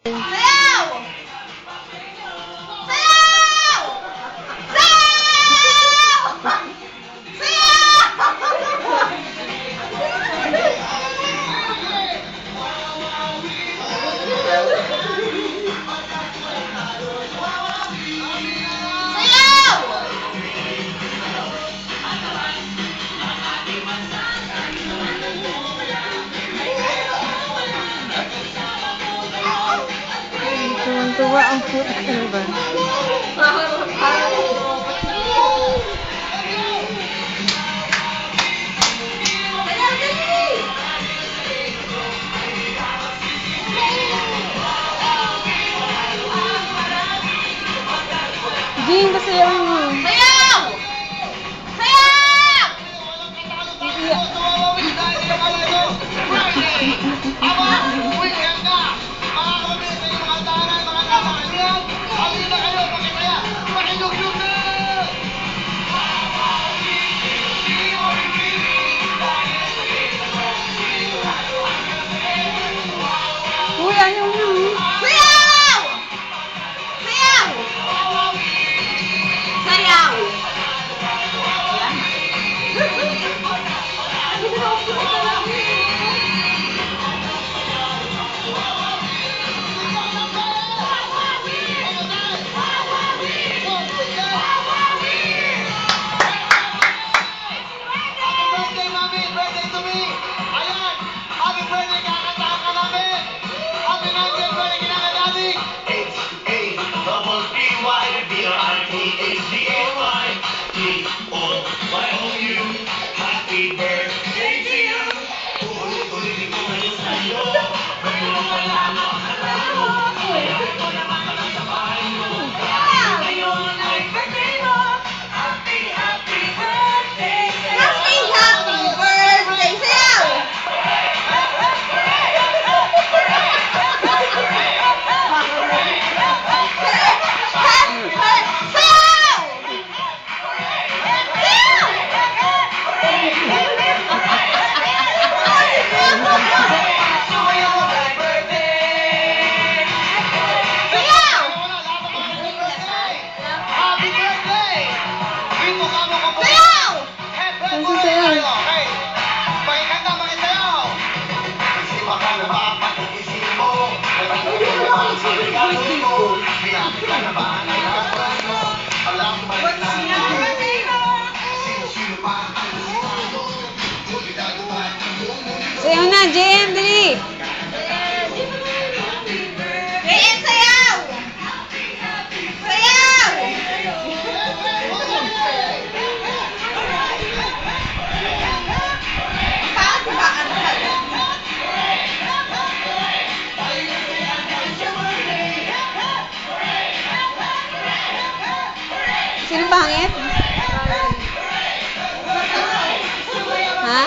Sayaw! Sayaw! Sayaw! Tuwa ang food, ano ba? Jing, basayawan mo. Sayaw! Sayaw! Uy, ayaw mo. Sayaw! Sayaw! Sayaw! Sayaw na, JM, dali. JM, sayaw! Sayaw! Sino pangit? Ha?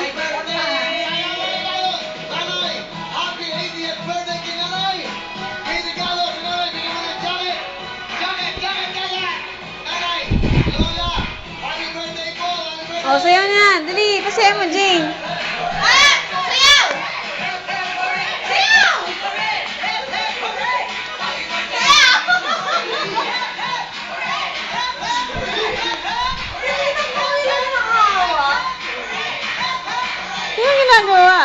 O, sayaw na. Dali, pasayaw mo, Jing. Ah! Sayaw! Sayaw! Sino ginagawa?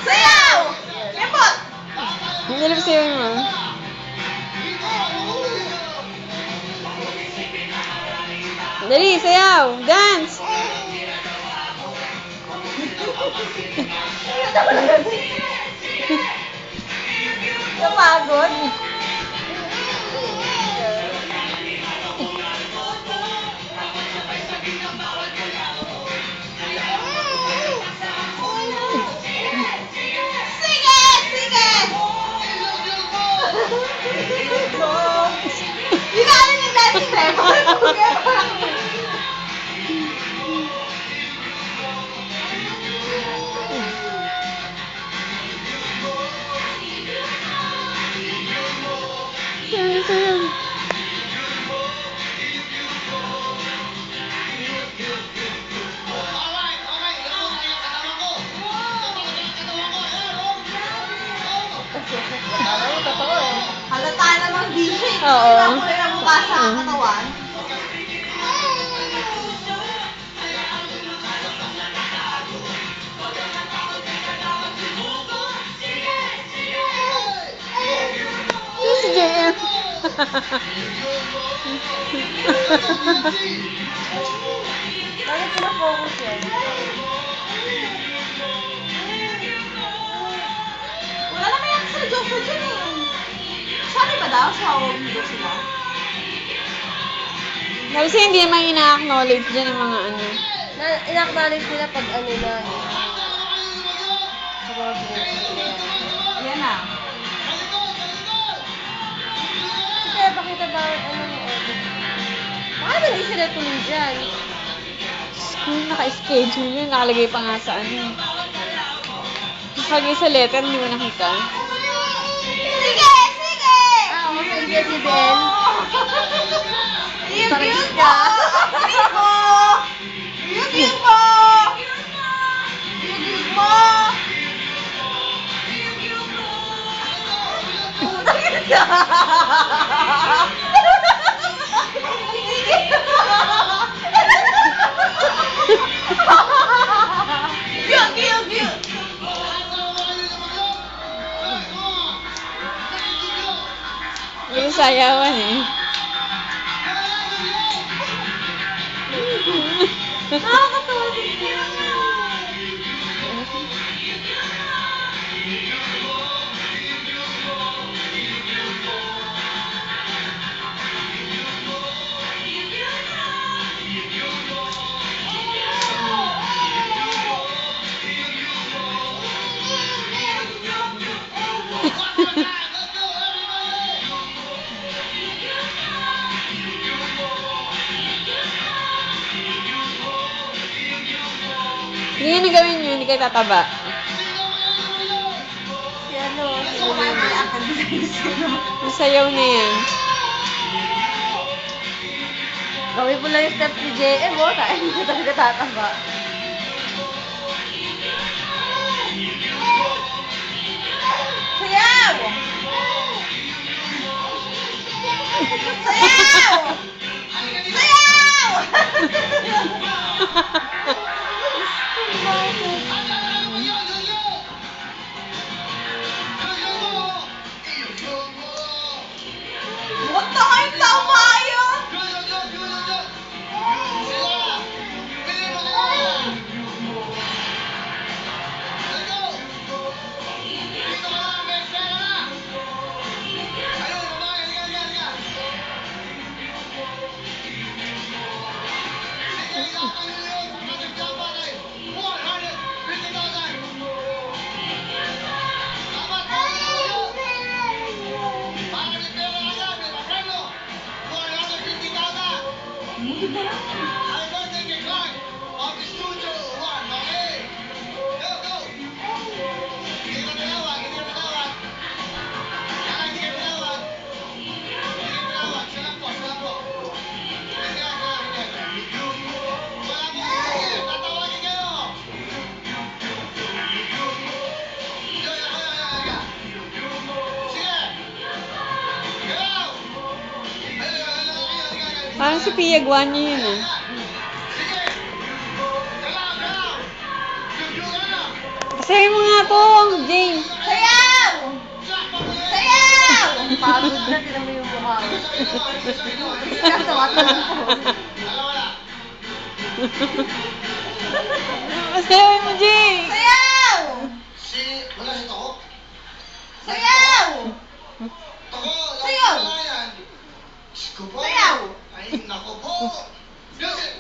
Sayaw! Yapot! Dali, pasayaw mo. Dali, sayaw. Dance. Napagod? Sige! Sige! Hindi ka alam yung dancing level. Oo. Iba ko rin ang mukha sa katawan. Yung si JM. Bakit pina-focus yan? Wala naman yan sa Joshua dyan eh. Sorry ba daw? Sa video sila? Kasi hindi naman ina-acknowledge dyan ang mga ano. In-acknowledge nila pag ano na sa mga pinag-nila. Yan na. Kaya pakita ba ano ng edit? Baka hindi sila tuloy dyan. Kung naka-schedule yun, nakalagay pa nga sa ano. Nakalagay sa letter, hindi mo nakita. Sige! Sige! Ah, oo, sa ABS-CBN. Yung Parang cute ka. mo! Yung cute mo! Yung cute mo! Cute, cute, cute! Yung sayawan eh. Nakakatawa si Kira. Hindi nga nagawin yun, hindi kayo tataba. Si ano, si Gusto ko kayo mayakan din. Masayaw na yan. Gawin mo lang yung step ni JM, oh. Tayo hindi ka talaga tataba. Sayaw! Sayaw! Sayaw! What the heck? Tama yun! Parang si Pia Guanyo yun ah. Pasayaw mo nga to, James. Sayaw! Sayaw! Pagod na, tinan mo yung mukha ko. Katawa ko lang po. Pasayaw mo, James. Sayaw! Wala si Toko? Sayaw! Toko, Sayaw! wala yan. Diyos ko po. Sayaw! Ay, nako po. Music!